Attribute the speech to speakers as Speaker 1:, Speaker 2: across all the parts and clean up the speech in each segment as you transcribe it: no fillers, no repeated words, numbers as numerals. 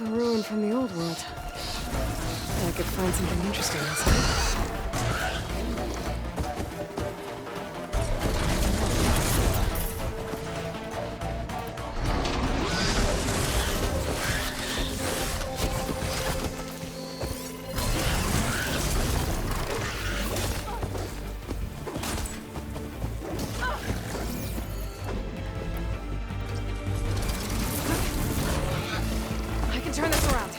Speaker 1: a ruin from the old world. I could find something interesting inside. Turn this around.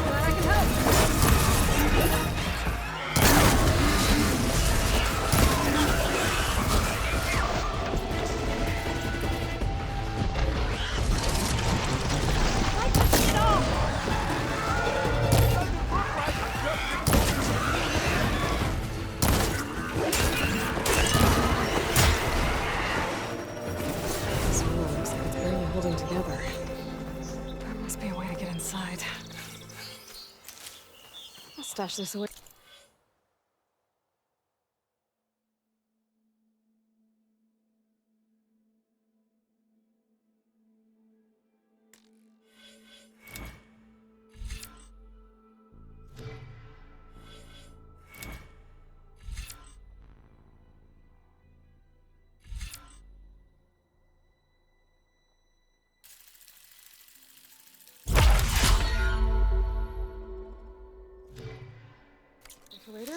Speaker 1: Glad I can help. Holding together. There must be a way to get inside. I'll stash this away. Later.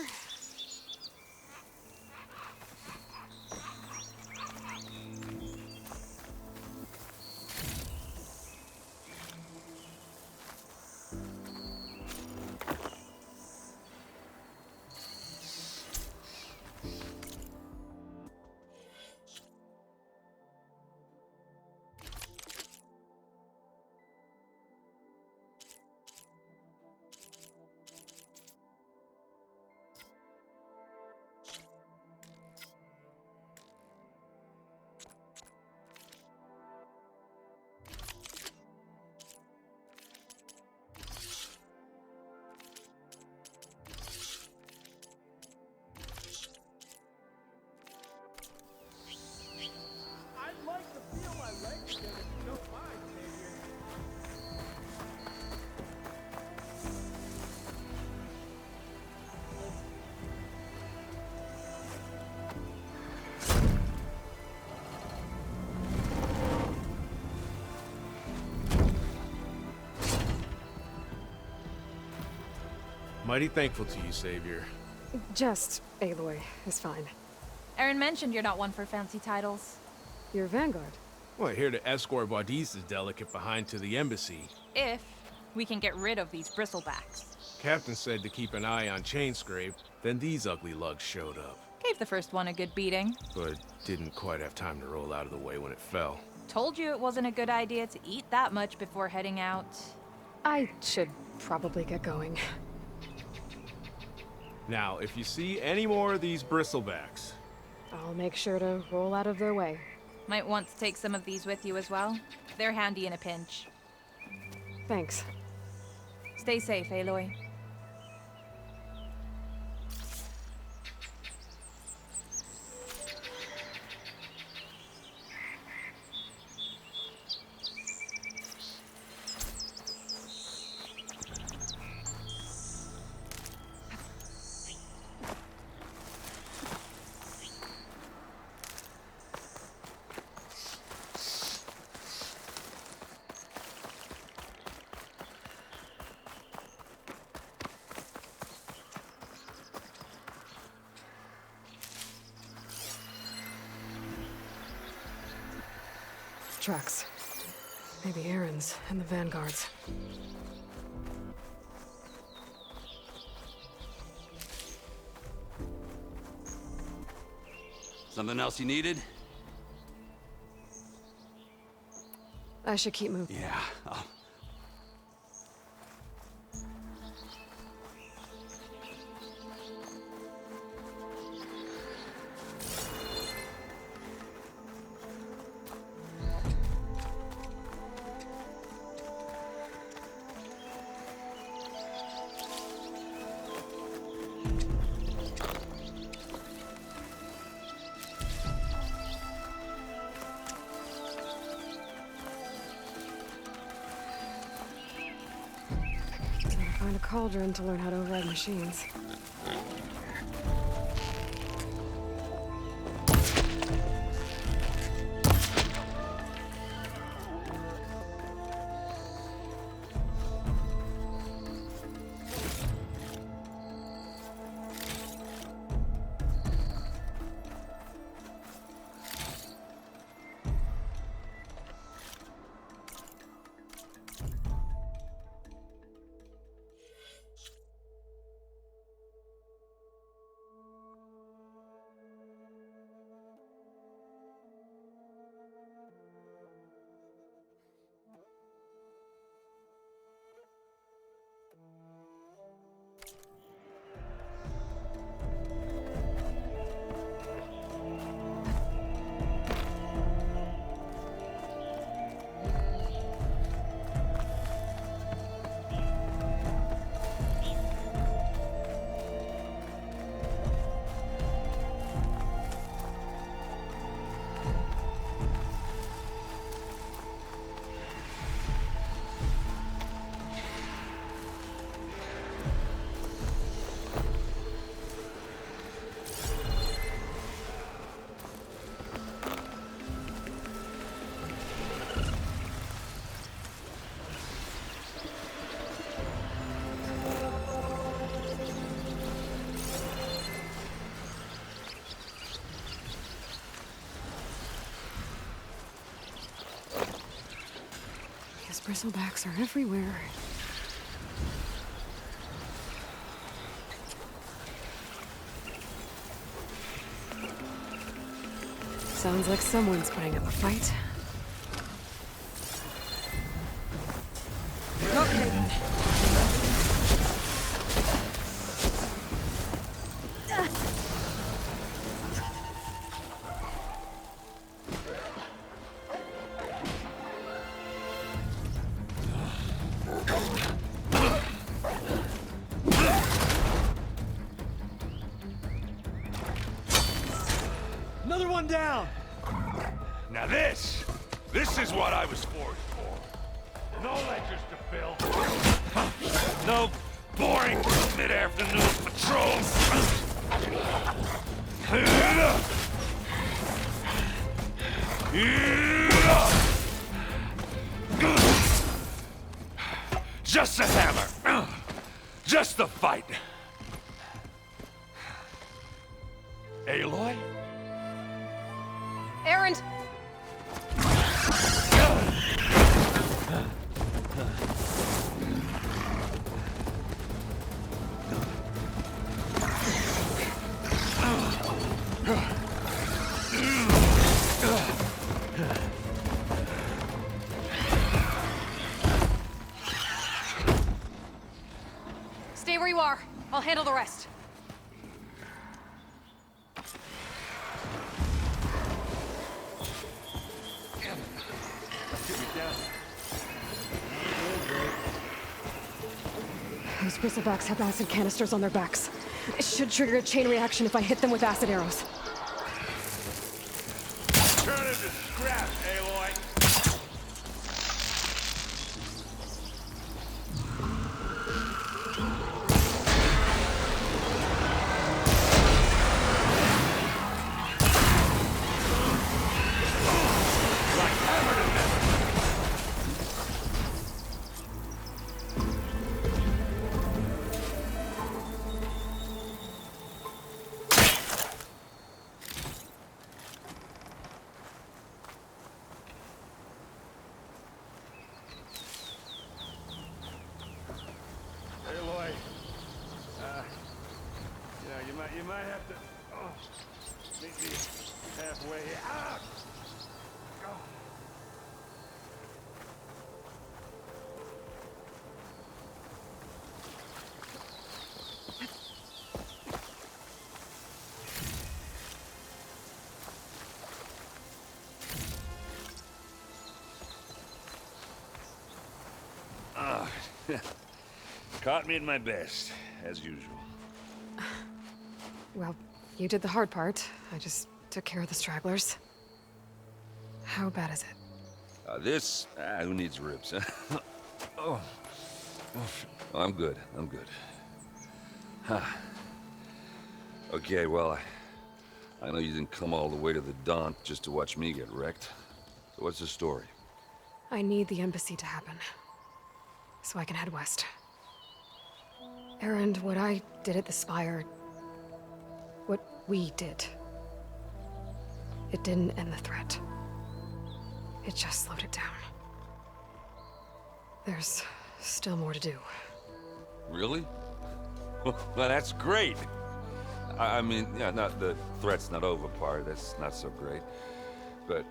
Speaker 2: Mighty thankful to you, Savior.
Speaker 1: Just Aloy is fine.
Speaker 3: Aaron mentioned you're not one for fancy titles.
Speaker 1: You're Vanguard.
Speaker 2: Well, here to escort Wadiz's delicate behind to the embassy.
Speaker 3: If we can get rid of these bristlebacks.
Speaker 2: Captain said to keep an eye on Chainscrape, then these ugly lugs showed up.
Speaker 3: Gave the first one a good beating.
Speaker 2: But didn't quite have time to roll out of the way when it fell.
Speaker 3: Told you it wasn't a good idea to eat that much before heading out.
Speaker 1: I should probably get going.
Speaker 2: Now, if you see any more of these bristlebacks...
Speaker 1: I'll make sure to roll out of their way.
Speaker 3: Might want to take some of these with you as well. They're handy in a pinch.
Speaker 1: Thanks.
Speaker 3: Stay safe, Aloy.
Speaker 1: Tracks. Maybe Aaron's and the Vanguard's.
Speaker 4: Something else you needed?
Speaker 1: I should keep moving.
Speaker 4: Yeah.
Speaker 1: cauldron to learn how to override machines. These bristlebacks are everywhere. Sounds like someone's putting up a fight.
Speaker 4: Another one down!
Speaker 5: Now this is what I was forged for. No ledgers to fill. No boring mid-afternoon patrols. Just a hammer. Just the fight. Aloy?
Speaker 3: Errand! Stay where you are. I'll handle the rest.
Speaker 1: Those bristlebacks have acid canisters on their backs. It should trigger a chain reaction if I hit them with acid arrows.
Speaker 5: Turn it to scrap, Aloy. Like hammer to hammer. Aloy, you might have to meet me halfway. Ah! Oh. Caught me at my best, as usual.
Speaker 1: Well, you did the hard part. I just took care of the stragglers. How bad is it?
Speaker 5: Who needs ribs, huh? Oh.
Speaker 6: I'm good. I'm good. Huh. Okay, well, I know you didn't come all the way to the Daunt just to watch me get wrecked. So what's the story?
Speaker 1: I need the embassy to happen, so I can head west. Erend, what I did at the Spire... what we did... it didn't end the threat. It just slowed it down. There's still more to do.
Speaker 6: Really? Well, that's great. I mean, yeah, not the threat's not over part. That's not so great. But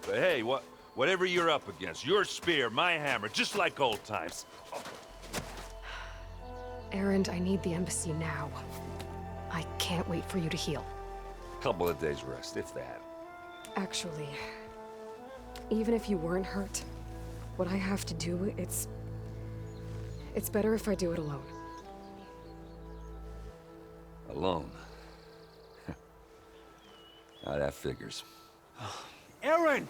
Speaker 6: hey, whatever you're up against, your spear, my hammer, just like old times.
Speaker 1: Erend, I need the embassy now. I can't wait for you to heal.
Speaker 6: Couple of days rest, if that.
Speaker 1: Actually, even if you weren't hurt, what I have to do, it's better if I do it alone.
Speaker 6: Alone? Now that figures.
Speaker 4: Erend!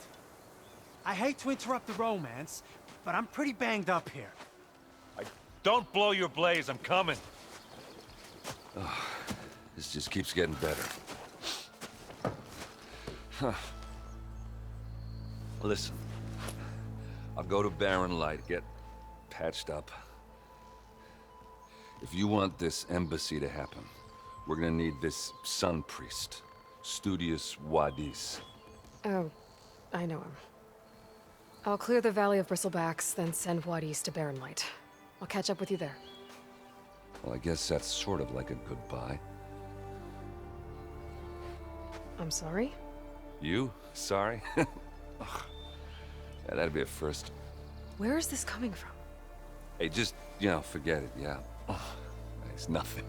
Speaker 4: I hate to interrupt the romance, but I'm pretty banged up here.
Speaker 5: Don't blow your blaze, I'm coming.
Speaker 6: This just keeps getting better. Huh. Listen, I'll go to Barren Light, get patched up. If you want this embassy to happen, we're gonna need this sun priest, Studius Wadis.
Speaker 1: Oh, I know him. I'll clear the Valley of Bristlebacks, then send Wadis to Barren Light. I'll catch up with you there.
Speaker 6: Well, I guess that's sort of like a goodbye.
Speaker 1: I'm sorry?
Speaker 6: You? Sorry? Ugh. Yeah, that'd be a first.
Speaker 1: Where is this coming from?
Speaker 6: Hey, just, forget it, yeah. Ugh. It's nothing.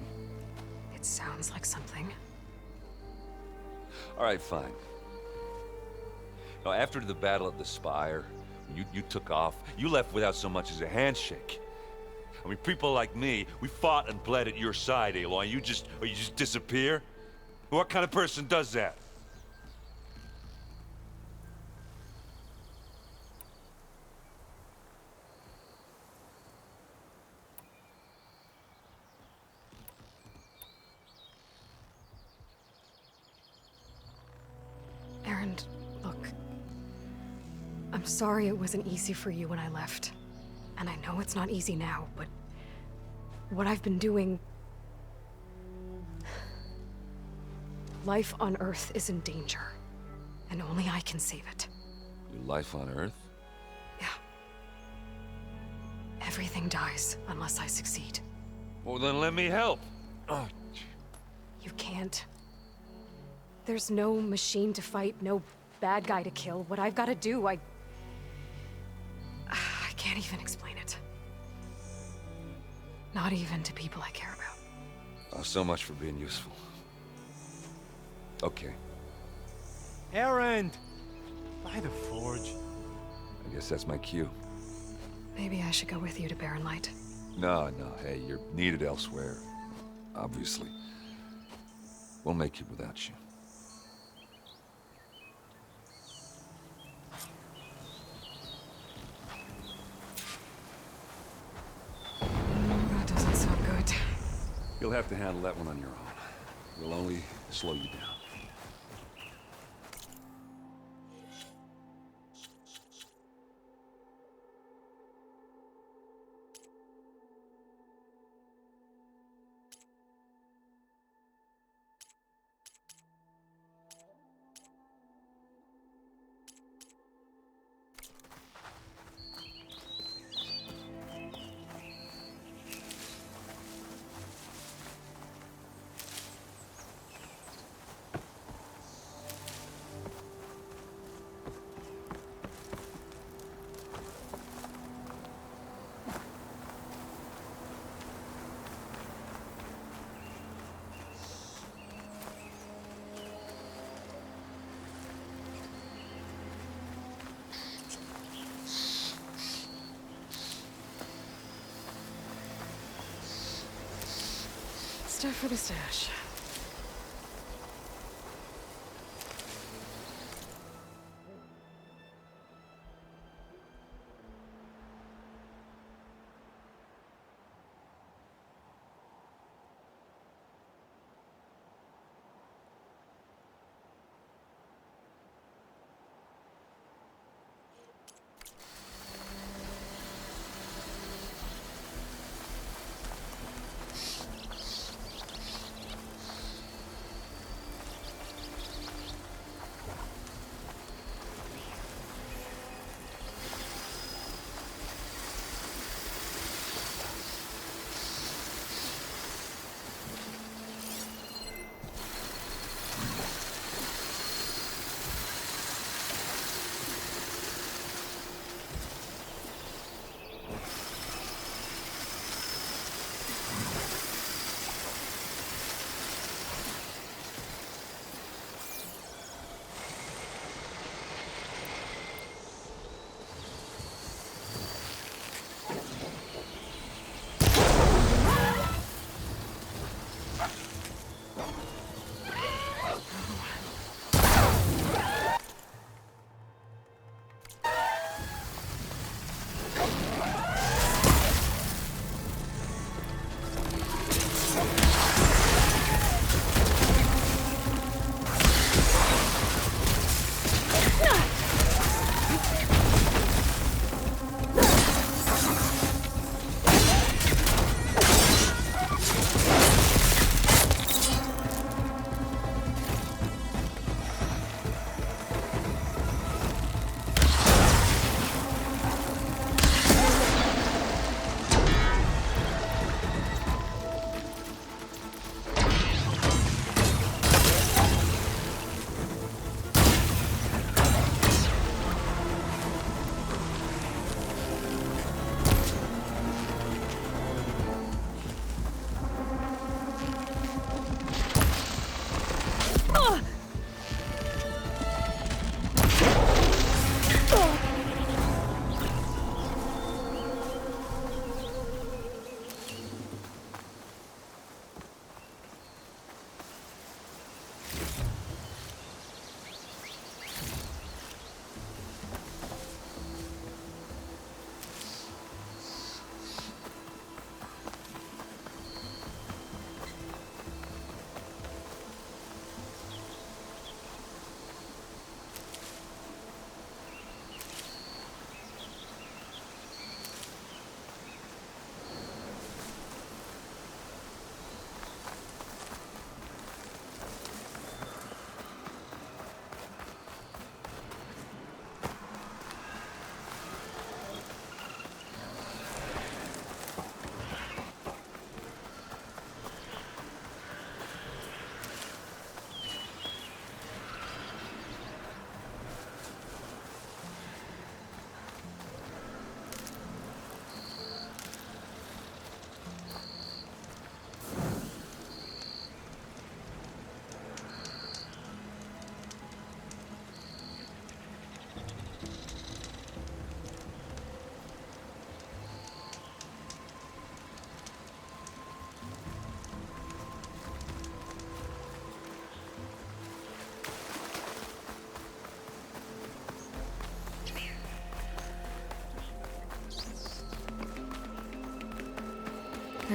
Speaker 1: It sounds like something.
Speaker 6: All right, fine. Now, after the battle at the Spire, you took off, you left without so much as a handshake. I mean, people like me, we fought and bled at your side, Aloy. You just disappear? What kind of person does that?
Speaker 1: Erend, look. I'm sorry it wasn't easy for you when I left. And I know it's not easy now, but... what I've been doing... life on Earth is in danger. And only I can save it.
Speaker 6: Your life on Earth?
Speaker 1: Yeah. Everything dies unless I succeed.
Speaker 6: Well, then let me help. Oh,
Speaker 1: You can't. There's no machine to fight, no bad guy to kill. What I've got to do, I can't even explain it. Not even to people I care about.
Speaker 6: oh, so much for being useful. Okay,
Speaker 4: Erend! By the forge.
Speaker 6: I guess that's my cue.
Speaker 1: Maybe I should go with you to Barren Light.
Speaker 6: No, hey, you're needed elsewhere. Obviously. We'll make it without you.
Speaker 1: That doesn't sound good.
Speaker 6: You'll have to handle that one on your own. We'll only slow you down.
Speaker 1: Stuff for the stash.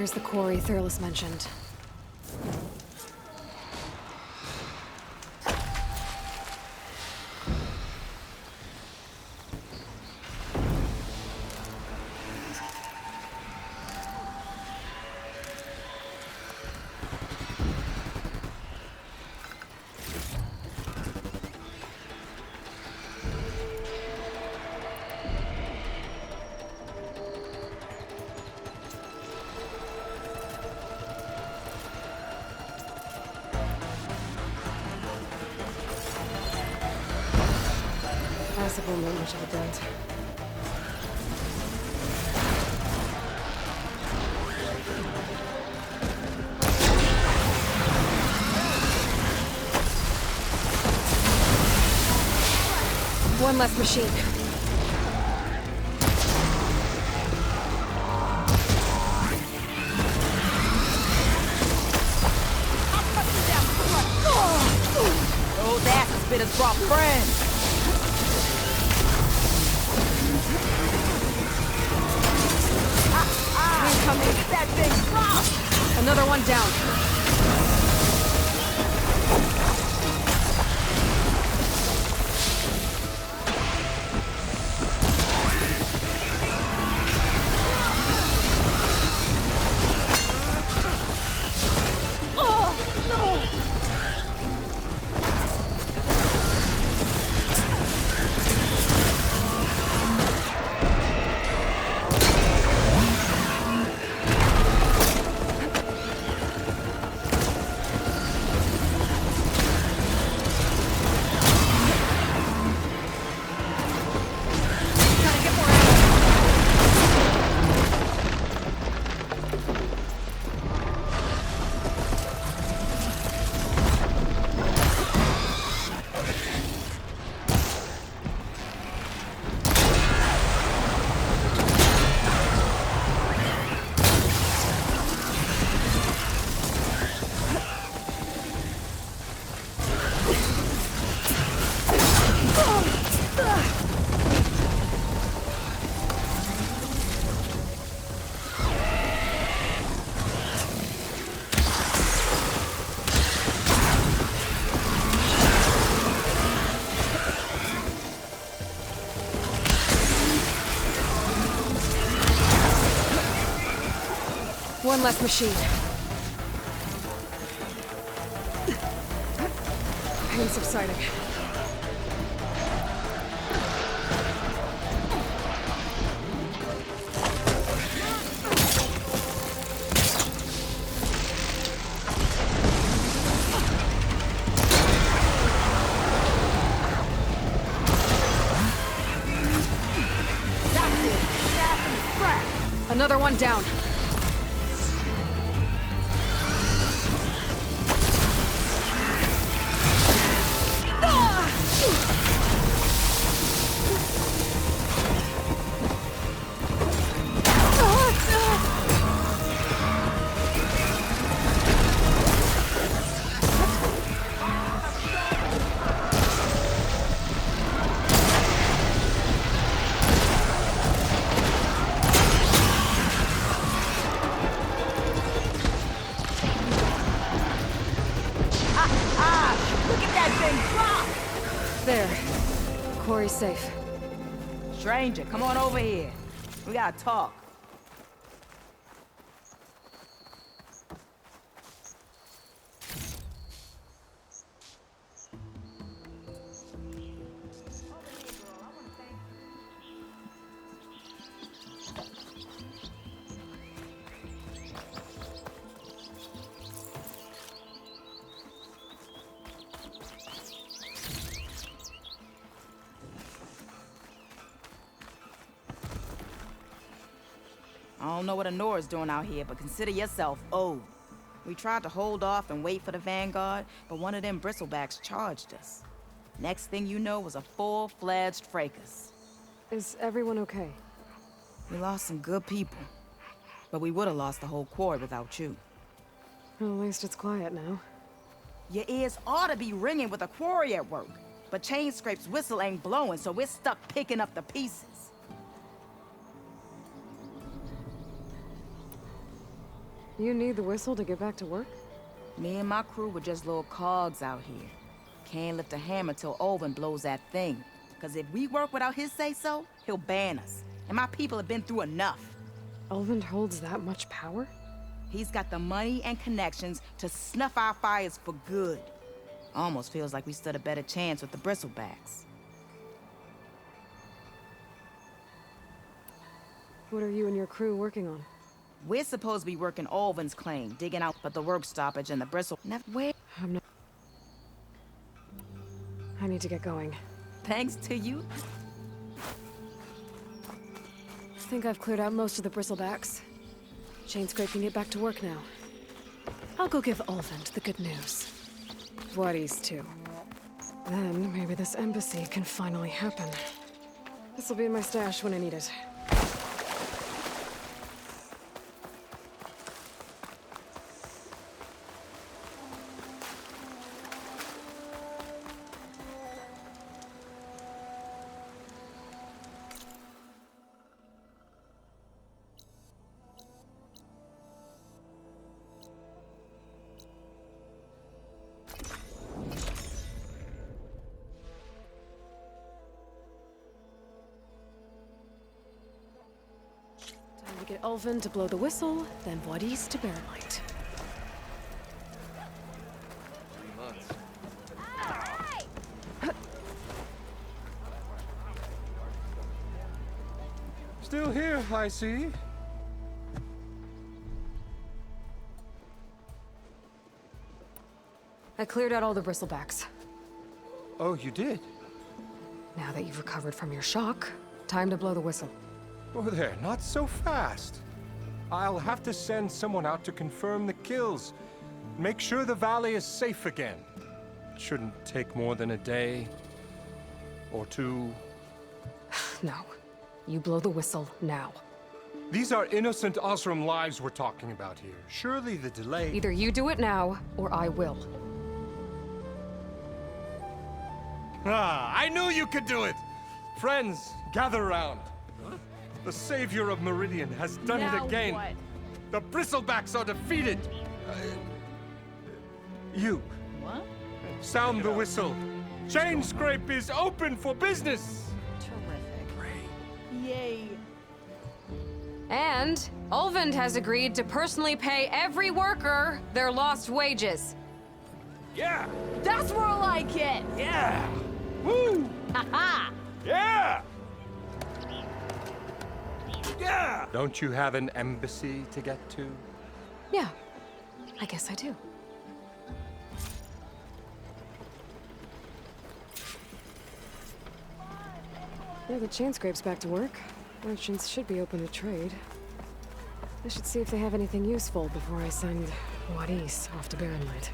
Speaker 1: There's the quarry Thurles mentioned. Acid won't make much of a dent. One less machine.
Speaker 7: Those acid spitters brought friends. Incoming! That thing dropped!
Speaker 1: Another one down. One less machine. Pain subsiding. Another one down.
Speaker 7: Look at that thing drop!
Speaker 1: There. Quarry's safe.
Speaker 7: Stranger, come on over here. We gotta talk. I don't know what Honora's doing out here, but consider yourself owed. We tried to hold off and wait for the Vanguard, but one of them bristlebacks charged us. Next thing you know was a full-fledged fracas.
Speaker 1: Is everyone okay?
Speaker 7: We lost some good people, but we would have lost the whole quarry without you.
Speaker 1: Well, at least it's quiet now.
Speaker 7: Your ears ought to be ringing with a quarry at work, but Chainscrape's whistle ain't blowing, so we're stuck picking up the pieces.
Speaker 1: You need the whistle to get back to work?
Speaker 7: Me and my crew were just little cogs out here. Can't lift a hammer till Olvin blows that thing. Cause if we work without his say-so, he'll ban us. And my people have been through enough.
Speaker 1: Elvin holds that much power?
Speaker 7: He's got the money and connections to snuff our fires for good. Almost feels like we stood a better chance with the bristlebacks.
Speaker 1: What are you and your crew working on?
Speaker 7: We're supposed to be working Olvin's claim, digging out but the work stoppage and the bristle. Where?
Speaker 1: I'm not... I need to get going.
Speaker 7: Thanks to you.
Speaker 1: I think I've cleared out most of the bristlebacks. Chainscrape can get back to work now. I'll go give Olvin the good news. Vladis too. Then maybe this embassy can finally happen. This'll be in my stash when I need it. Time to get Elvin to blow the whistle, then Vladis to bear light.
Speaker 2: 3 months.
Speaker 8: Still here, I see.
Speaker 1: I cleared out all the bristlebacks.
Speaker 8: Oh, you did?
Speaker 1: Now that you've recovered from your shock, time to blow the whistle.
Speaker 8: Oh, there, not so fast. I'll have to send someone out to confirm the kills. Make sure the valley is safe again. It shouldn't take more than a day. Or 2.
Speaker 1: No. You blow the whistle now.
Speaker 8: These are innocent Osram lives we're talking about here. Surely the delay...
Speaker 1: Either you do it now, or I will.
Speaker 8: Ah, I knew you could do it! Friends, gather around. The savior of Meridian has done it again.
Speaker 3: What?
Speaker 8: The bristlebacks are defeated. You,
Speaker 7: What?
Speaker 8: sound the whistle. Chainscrape is open for business.
Speaker 7: Terrific. Yay.
Speaker 1: And Olvin has agreed to personally pay every worker their lost wages.
Speaker 5: Yeah!
Speaker 7: That's more like it!
Speaker 5: Yeah!
Speaker 8: Woo!
Speaker 7: Ha-ha!
Speaker 5: Yeah! Yeah!
Speaker 8: Don't you have an embassy to get to?
Speaker 1: Yeah, I guess I do. Yeah, the Chainscrape's back to work. Merchants should be open to trade. I should see if they have anything useful before I send Vladis off to Barrenlight.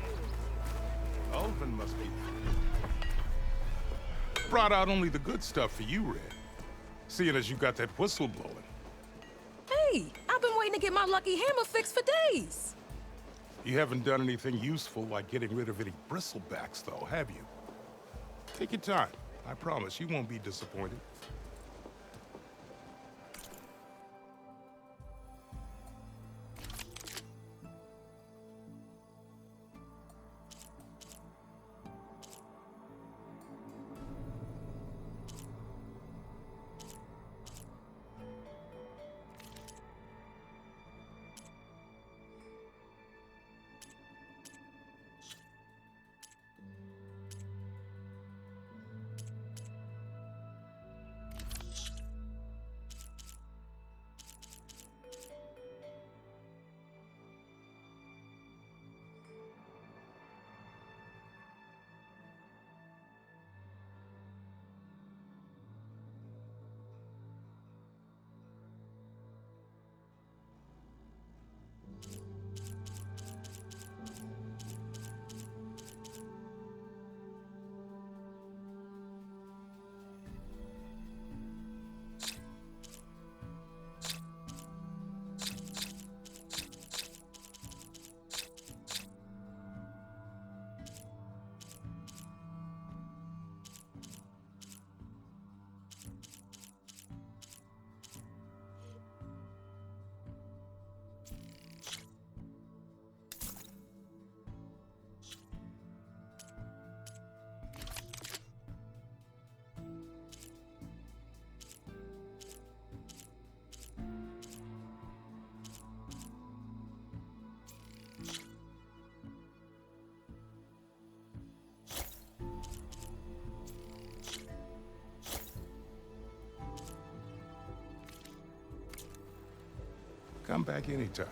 Speaker 9: Olvin must be... brought out only the good stuff for you, Red. Seeing as you got that whistle blowing.
Speaker 10: Hey, I've been waiting to get my lucky hammer fixed for days.
Speaker 9: You haven't done anything useful like getting rid of any bristlebacks, though, have you? Take your time. I promise you won't be disappointed. Come back anytime.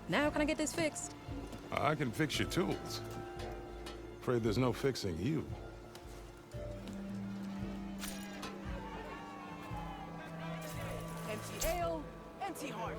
Speaker 10: Now can I get this fixed?
Speaker 9: I can fix your tools. Afraid there's no fixing you.
Speaker 7: Empty ale, empty heart.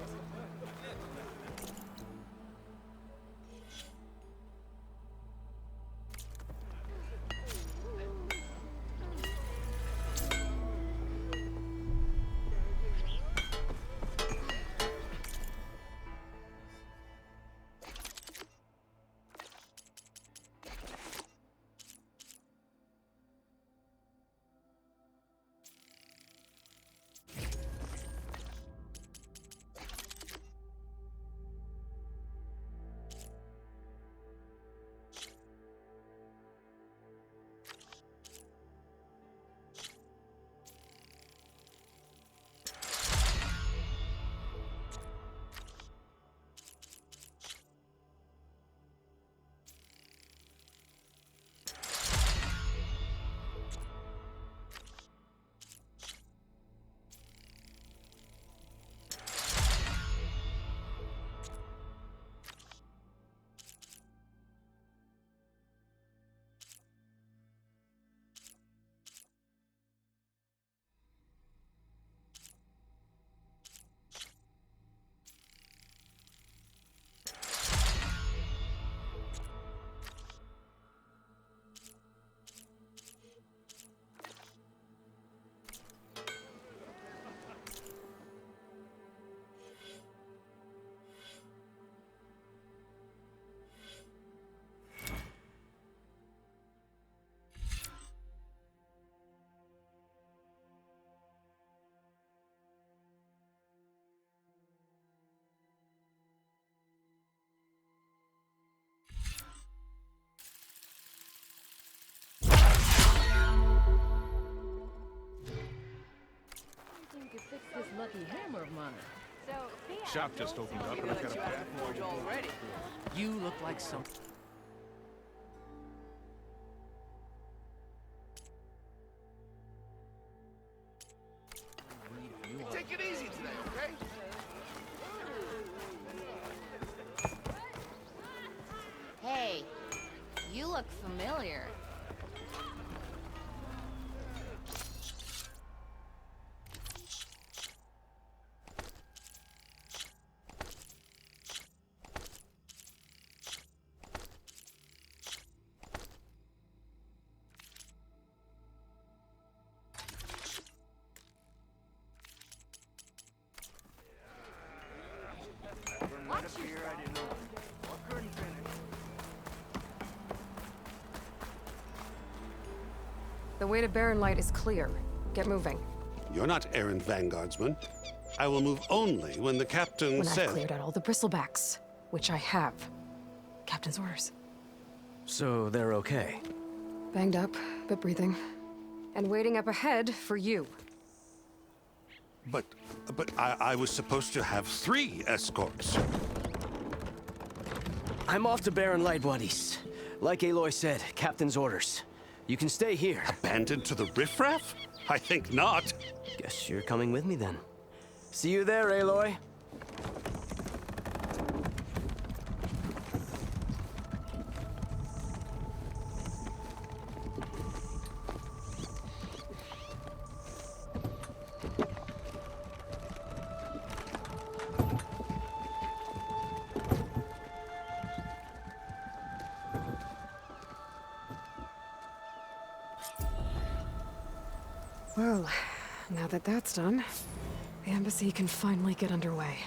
Speaker 10: This lucky hammer of mine.
Speaker 2: Shop just opened up and I've got a bad
Speaker 7: already.
Speaker 4: You look like some...
Speaker 5: Take it easy today, okay?
Speaker 3: Hey, you look familiar.
Speaker 1: The way to Barren Light is clear. Get moving.
Speaker 11: You're not errant vanguardsman. I will move only when the captain
Speaker 1: When
Speaker 11: says...
Speaker 1: I've cleared out all the bristlebacks, which I have. Captain's orders.
Speaker 4: So they're okay?
Speaker 1: Banged up, but breathing. And waiting up ahead for you.
Speaker 11: But I was supposed to have 3 escorts.
Speaker 12: I'm off to Barren Light, buddies. Like Aloy said, Captain's orders. You can stay here.
Speaker 11: Abandoned to the riffraff? I think not.
Speaker 12: Guess you're coming with me then. See you there, Aloy.
Speaker 1: Well, now that that's done, the embassy can finally get underway.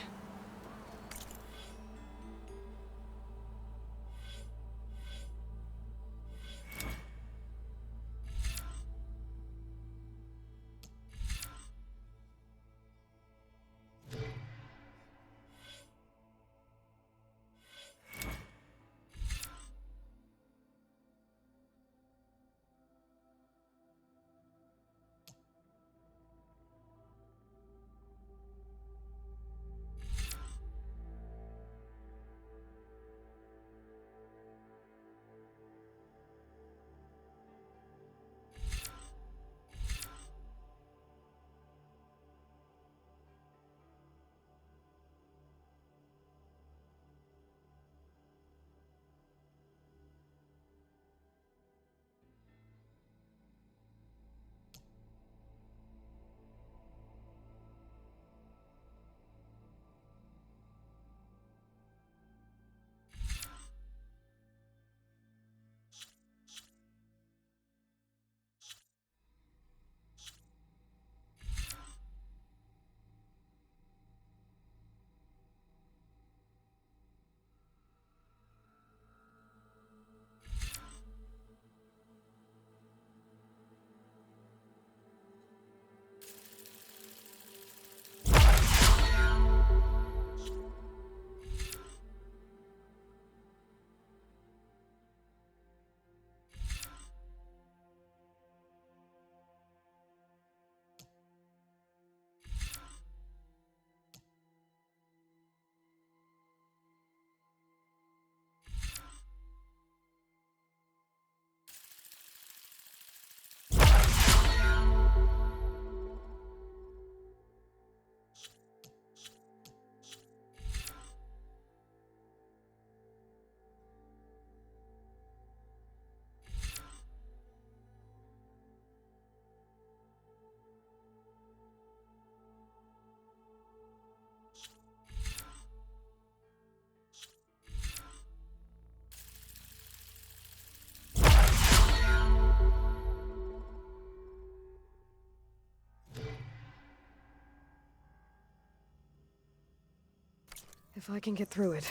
Speaker 1: If I can get through it,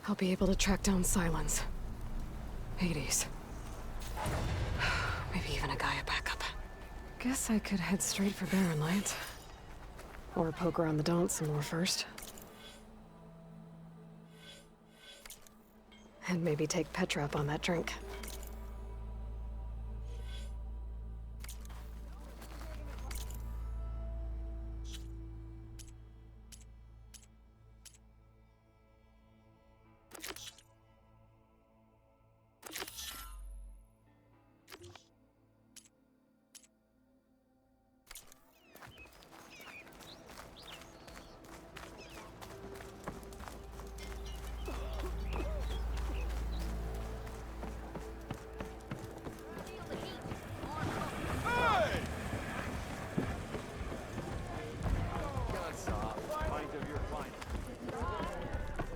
Speaker 1: I'll be able to track down Silence. Hades. Maybe even a Gaia backup. Guess I could head straight for Barren Light. Or poke around the Daunt some more first. And maybe take Petra up on that drink.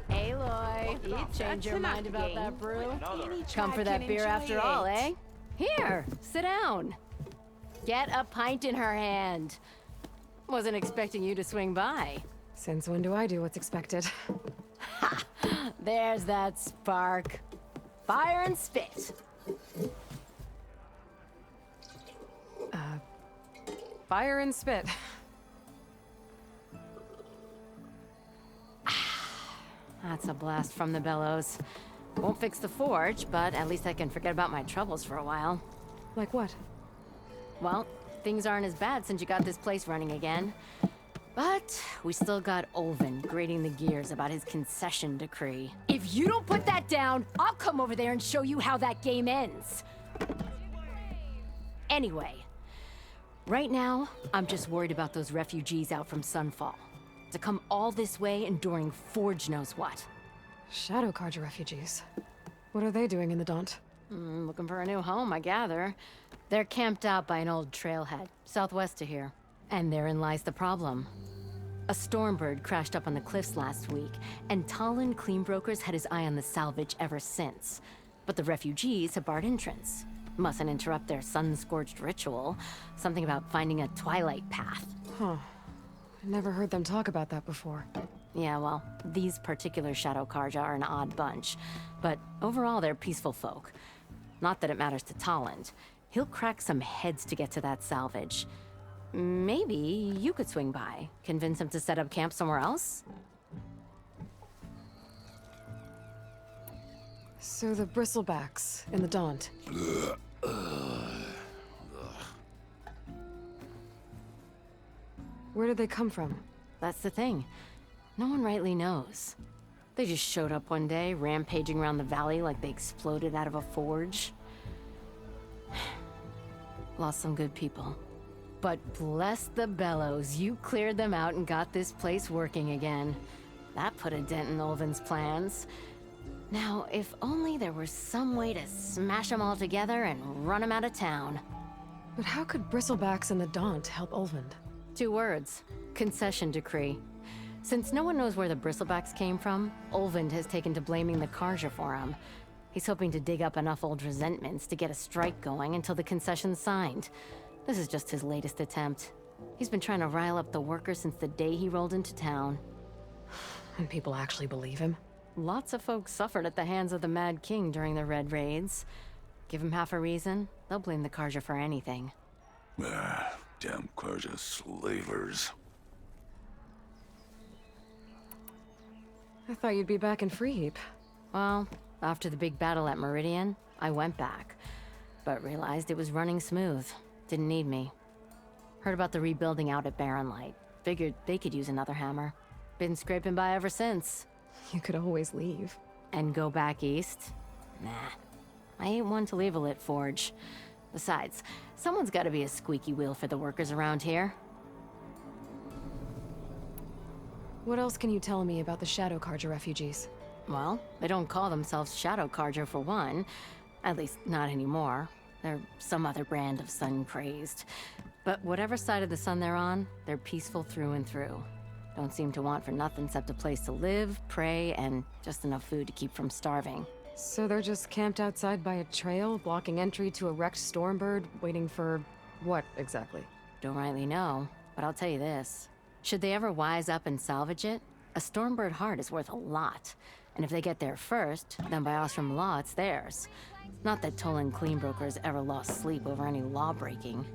Speaker 13: Aloy, you'd change your mind about that brew. Come for that beer after all, eh? Here, sit down. Get a pint in her hand. Wasn't expecting you to swing by.
Speaker 1: Since when do I do what's expected?
Speaker 13: Ha! There's that spark. Fire and spit.
Speaker 1: Fire and spit.
Speaker 13: That's a blast from the bellows. Won't fix the forge, but at least I can forget about my troubles for a while.
Speaker 1: Like what?
Speaker 13: Well, things aren't as bad since you got this place running again. But we still got Olvin grating the gears about his concession decree. If you don't put that down, I'll come over there and show you how that game ends. Anyway, right now, I'm just worried about those refugees out from Sunfall. To come all this way enduring Forge knows what.
Speaker 1: Shadow Carja refugees. What are they doing in the Daunt?
Speaker 13: Looking for a new home, I gather. They're camped out by an old trailhead, southwest of here. And therein lies the problem. A Stormbird crashed up on the cliffs last week, and Talon Cleanbrokers had his eye on the salvage ever since. But the refugees have barred entrance. Mustn't interrupt their sun-scorched ritual. Something about finding a twilight path.
Speaker 1: Huh. Never heard them talk about that before.
Speaker 13: Yeah, well, these particular Shadow Carja are an odd bunch. But overall, they're peaceful folk. Not that it matters to Talland. He'll crack some heads to get to that salvage. Maybe you could swing by, convince him to set up camp somewhere else?
Speaker 1: So the Bristlebacks in the Daunt. Where did they come from?
Speaker 13: That's the thing. No one rightly knows. They just showed up one day, rampaging around the valley like they exploded out of a forge. Lost some good people. But bless the bellows, you cleared them out and got this place working again. That put a dent in Olvin's plans. Now, if only there were some way to smash them all together and run them out of town.
Speaker 1: But how could Bristlebacks and the Daunt help Olvind?
Speaker 13: 2 words. Concession decree. Since no one knows where the Bristlebacks came from, Olvind has taken to blaming the Carja for him. He's hoping to dig up enough old resentments to get a strike going until the concession's signed. This is just his latest attempt. He's been trying to rile up the workers since the day he rolled into town.
Speaker 1: And people actually believe him?
Speaker 13: Lots of folks suffered at the hands of the Mad King during the Red Raids. Give him half a reason, they'll blame the Carja for anything.
Speaker 14: Damn Carja slavers.
Speaker 1: I thought you'd be back in Freeheap.
Speaker 13: Well, after the big battle at Meridian, I went back. But realized it was running smooth. Didn't need me. Heard about the rebuilding out at Barren Light. Figured they could use another hammer. Been scraping by ever since.
Speaker 1: You could always leave.
Speaker 13: And go back east? Nah. I ain't one to leave a lit forge. Besides, someone's gotta be a squeaky wheel for the workers around here.
Speaker 1: What else can you tell me about the Shadow Carja refugees?
Speaker 13: Well, they don't call themselves Shadow Carja for one. At least, not anymore. They're some other brand of sun-crazed. But whatever side of the sun they're on, they're peaceful through and through. Don't seem to want for nothing except a place to live, pray, and just enough food to keep from starving.
Speaker 1: So they're just camped outside by a trail, blocking entry to a wrecked Stormbird, waiting for what exactly?
Speaker 13: Don't rightly know, but I'll tell you this. Should they ever wise up and salvage it, A Stormbird heart is worth a lot. And if they get there first, then by Ostrom law, it's theirs. Not that Tolan Cleanbrokers ever lost sleep over any law breaking.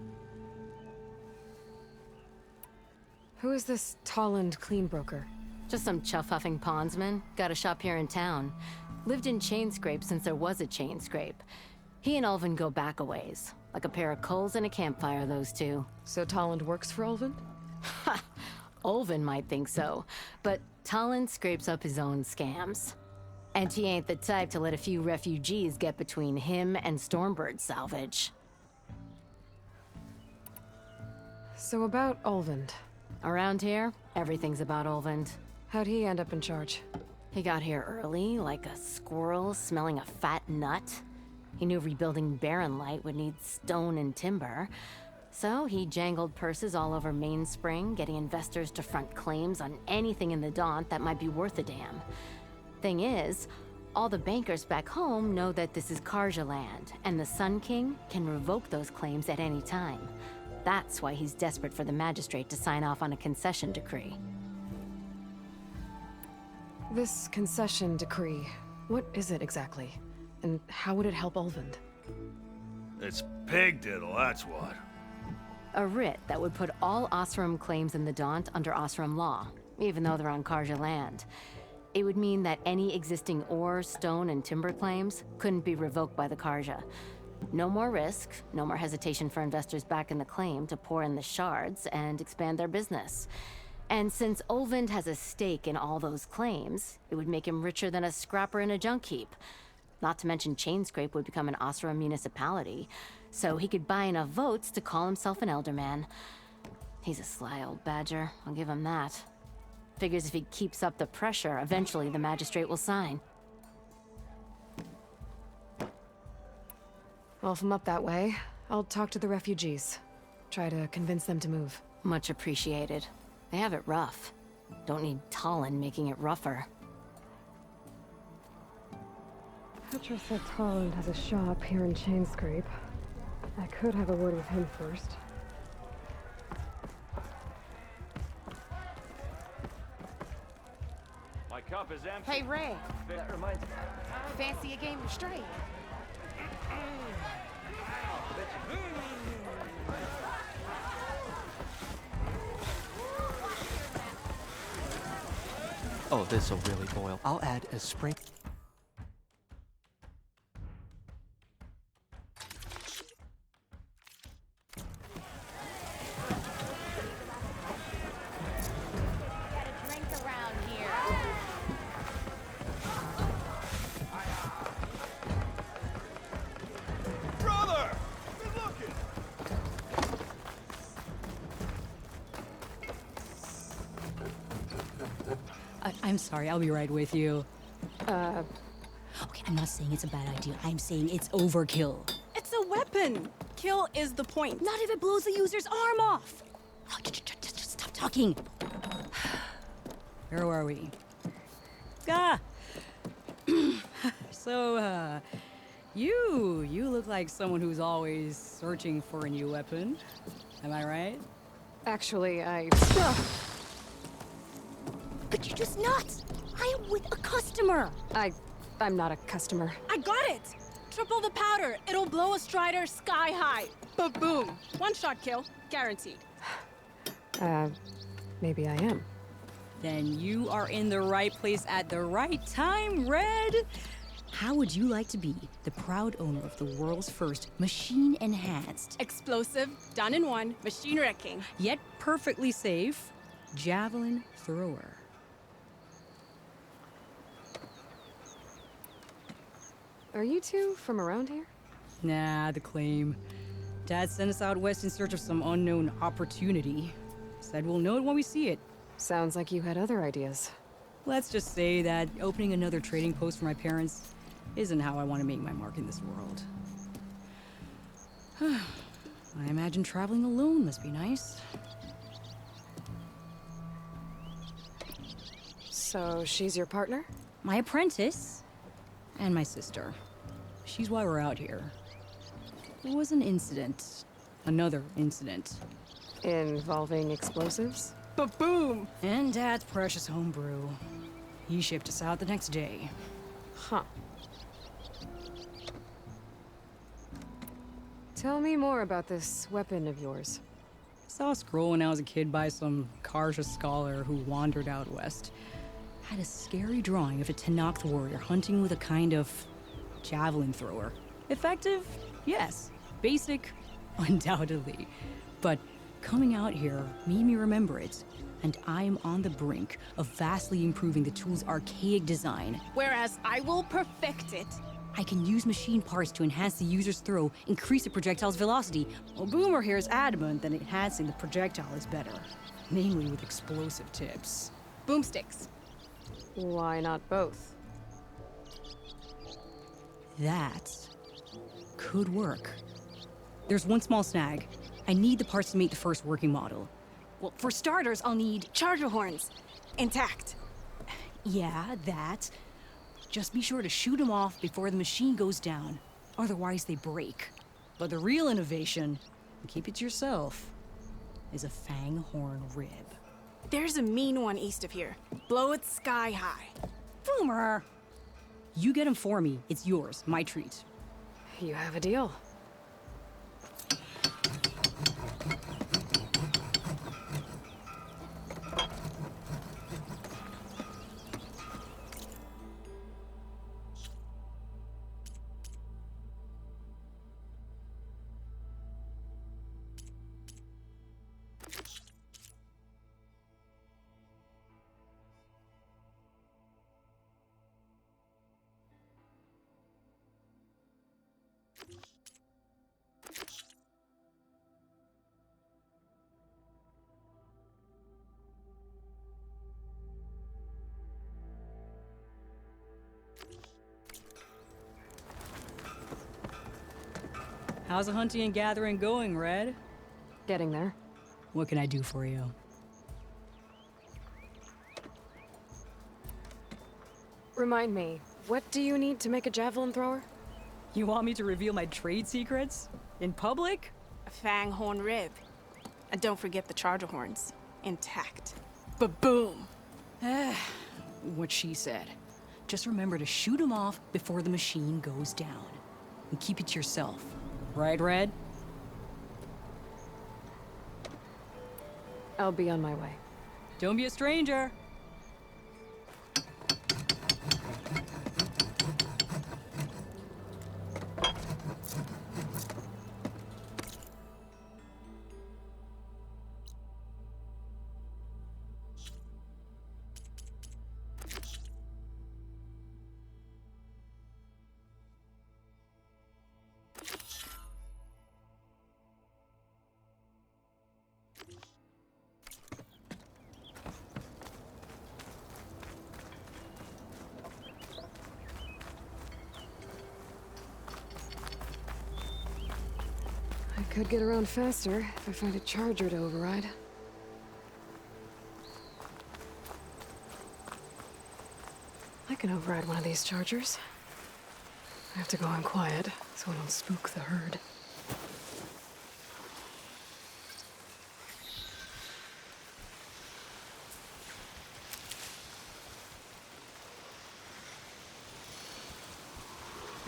Speaker 1: Who is this Tolland Cleanbroker?
Speaker 13: Just some chuff-huffing pondsman. Got a shop here in town. Lived in Chainscrape since there was a Chainscrape. He and Ulvin go back a ways. Like a pair of coals in a campfire, those two.
Speaker 1: So Tolland works for Ulvin?
Speaker 13: Ha! Ulvin might think so, but Tolland scrapes up his own scams. And he ain't the type to let a few refugees get between him and Stormbird salvage.
Speaker 1: So about Ulvin.
Speaker 13: Around here, everything's about Ulvin.
Speaker 1: How'd he end up in charge?
Speaker 13: He got here early, like a squirrel smelling a fat nut. He knew rebuilding Barren Light would need stone and timber. So he jangled purses all over Mainspring, getting investors to front claims on anything in the Daunt that might be worth a damn. Thing is, all the bankers back home know that this is Karja land, and the Sun King can revoke those claims at any time. That's why he's desperate for the magistrate to sign off on a concession decree.
Speaker 1: This concession decree, what is it exactly? And how would it help Ulvin?
Speaker 5: It's pig diddle, that's what.
Speaker 13: A writ that would put all Osram claims in the Daunt under Osram law, even though they're on Karja land. It would mean that any existing ore, stone, and timber claims couldn't be revoked by the Karja. No more risk, no more hesitation for investors back in the claim to pour in the shards and expand their business. And since Ulvin has a stake in all those claims, it would make him richer than a scrapper in a junk heap. Not to mention Chainscrape would become an Osram municipality, so he could buy enough votes to call himself an elderman. He's a sly old badger, I'll give him that. Figures if he keeps up the pressure, eventually the magistrate will sign.
Speaker 1: Well, if I'm up that way, I'll talk to the refugees. Try to convince them to move.
Speaker 13: Much appreciated. They have it rough. Don't need Tolland making it rougher.
Speaker 1: Petra said Tolland has a shop here in Chainscrape. I could have a word with him first.
Speaker 5: My cup is empty.
Speaker 15: Hey, Ray. That reminds me. Fancy a game of straight?
Speaker 16: Oh, this'll really boil. I'll add a sprinkle.
Speaker 17: I'm sorry, I'll be right with you.
Speaker 10: Okay, I'm not saying it's a bad idea. I'm saying it's overkill.
Speaker 18: It's a weapon. Kill is the point. Not if it blows the user's arm off.
Speaker 10: Oh, just stop talking.
Speaker 17: Where were we? So, you look like someone who's always searching for a new weapon. Am I right?
Speaker 1: Actually,
Speaker 10: But you're just nuts! I am with a customer!
Speaker 1: I'm not a customer.
Speaker 18: I got it! Triple the powder. It'll blow a Strider sky high. Ba-boom. One-shot kill. Guaranteed.
Speaker 1: Maybe I am.
Speaker 17: Then you are in the right place at the right time, Red! How would you like to be the proud owner of the world's first machine-enhanced,
Speaker 18: explosive, done in one, machine wrecking,
Speaker 17: yet perfectly safe, javelin thrower?
Speaker 1: Are you two from around here?
Speaker 17: Nah, the claim. Dad sent us out west in search of some unknown opportunity. Said we'll know it when we see it.
Speaker 1: Sounds like you had other ideas.
Speaker 17: Let's just say that opening another trading post for my parents isn't how I want to make my mark in this world. I imagine traveling alone must be nice.
Speaker 1: So she's your partner?
Speaker 17: My apprentice and my sister. She's why we're out here. There was an incident. Another incident.
Speaker 1: Involving explosives?
Speaker 18: Ba-boom!
Speaker 17: And Dad's precious homebrew. He shipped us out the next day.
Speaker 1: Huh. Tell me more about this weapon of yours.
Speaker 17: Saw a scroll when I was a kid by some Karja scholar who wandered out west. Had a scary drawing of a Tenakth warrior hunting with a kind of javelin thrower. Effective? Yes. Basic? Undoubtedly. But coming out here made me remember it, and I'm on the brink of vastly improving the tool's archaic design.
Speaker 18: Whereas I will perfect it.
Speaker 17: I can use machine parts to enhance the user's throw, increase the projectile's velocity. Well, Boomer here is adamant that enhancing the projectile is better, namely with explosive tips.
Speaker 18: Boomsticks.
Speaker 1: Why not both?
Speaker 17: That could work. There's one small snag. I need the parts to make the first working model.
Speaker 18: Well, for starters, I'll need charger horns. Intact.
Speaker 17: Yeah, that. Just be sure to shoot them off before the machine goes down. Otherwise, they break. But the real innovation, and keep it to yourself, is a fang horn rib.
Speaker 18: There's a mean one east of here. Blow it sky high.
Speaker 17: Boomer! You get him for me. It's yours. My treat.
Speaker 1: You have a deal.
Speaker 17: How's the hunting and gathering going, Red?
Speaker 1: Getting there.
Speaker 17: What can I do for you?
Speaker 1: Remind me, what do you need to make a javelin thrower?
Speaker 17: You want me to reveal my trade secrets? In public?
Speaker 18: A fang horn rib. And don't forget the charger horns. Intact. Ba-boom!
Speaker 17: What she said. Just remember to shoot them off before the machine goes down. And keep it to yourself. Right, Red?
Speaker 1: I'll be on my way.
Speaker 17: Don't be a stranger.
Speaker 1: I could get around faster if I find a charger to override. I can override one of these chargers. I have to go in quiet so I don't spook the herd.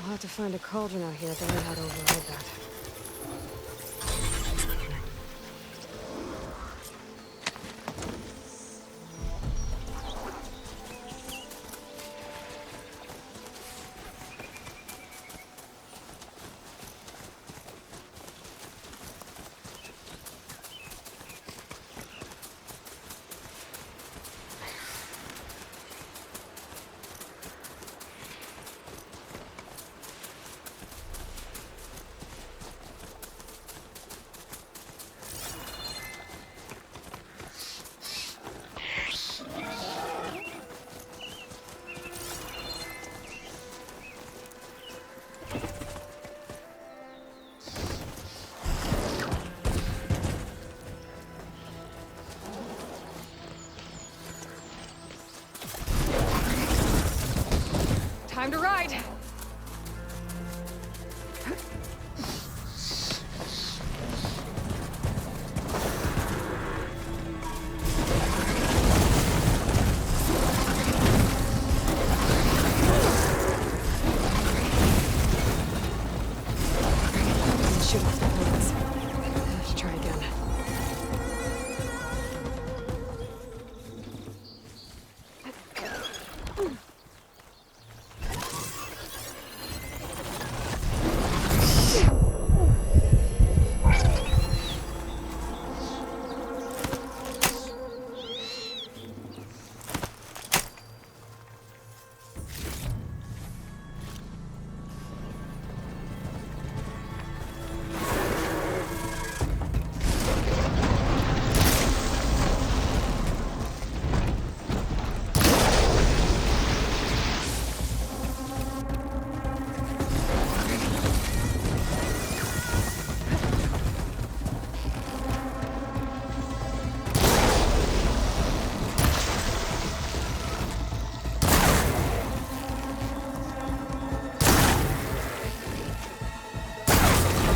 Speaker 1: I'll have to find a cauldron out here to learn how to override that. Time to ride! Shoot off the horns. Let's try again.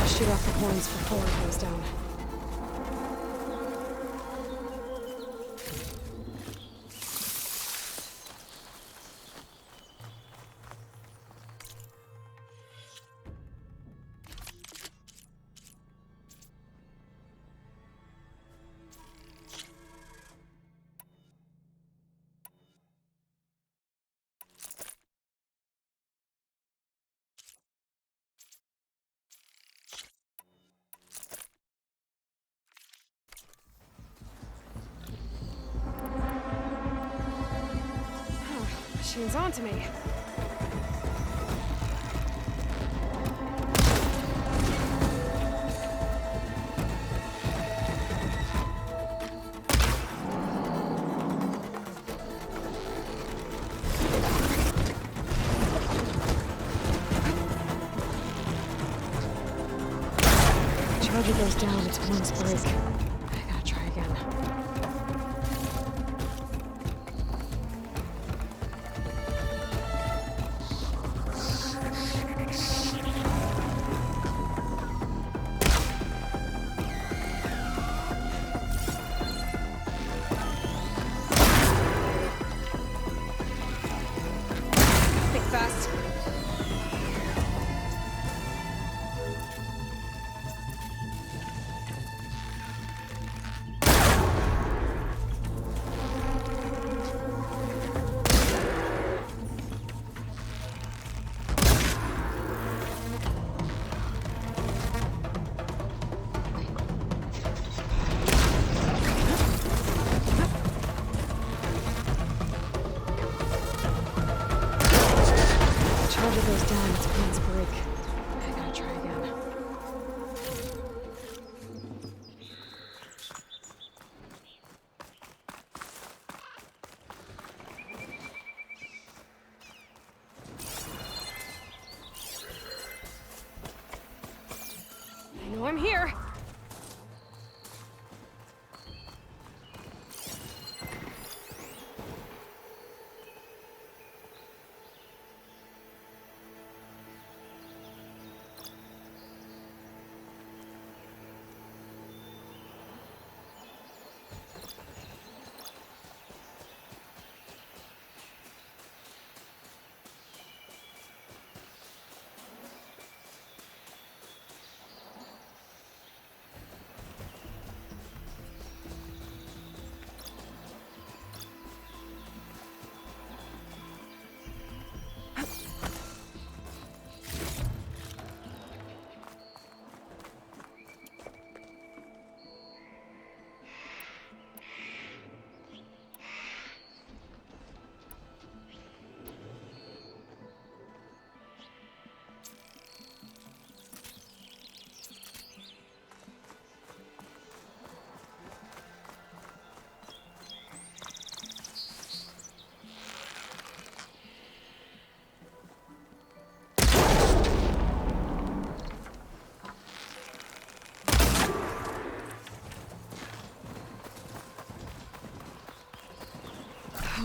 Speaker 1: Shoot off the horns before it goes down. Machine's on to me. Charger goes down, its wings break. I gotta try again. Think fast. Charger goes down, its wings break. I gotta try again. I know I'm here.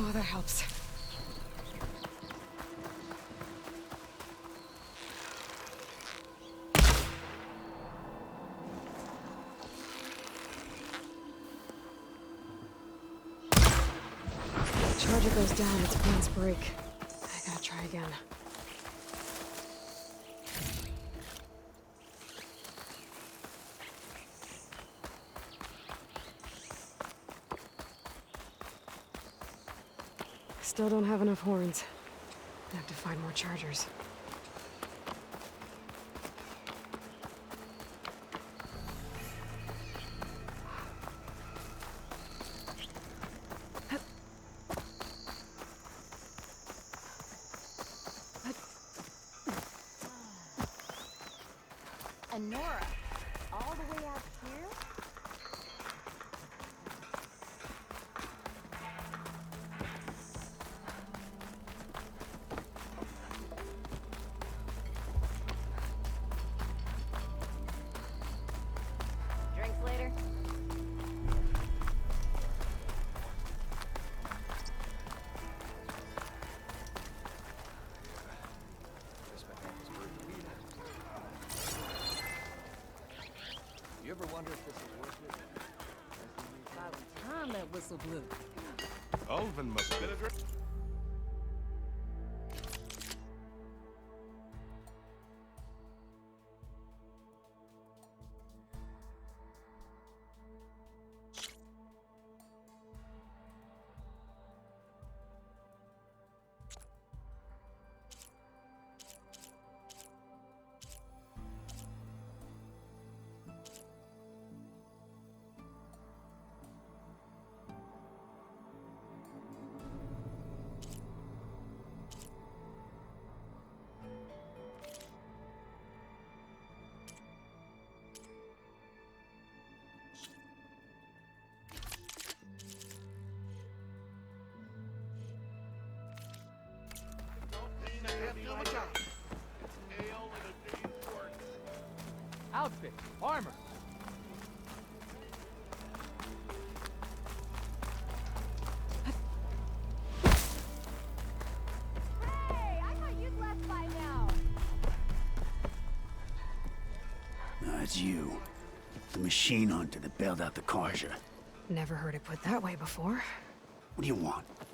Speaker 1: Oh, that helps. Charger goes down, its wings break. I gotta try again. Still don't have enough horns. I have to find more chargers.
Speaker 15: And Nora, all the way out here?
Speaker 13: Drinks later?
Speaker 16: You ever wonder if this is worth it?
Speaker 10: By the time that whistle blew.
Speaker 9: Ulvin must be...
Speaker 16: Outfit, armor.
Speaker 15: Hey, I thought you'd left by now.
Speaker 19: No, it's you. The machine hunter that bailed out the Karja.
Speaker 1: Never heard it put that way before.
Speaker 19: What do you want?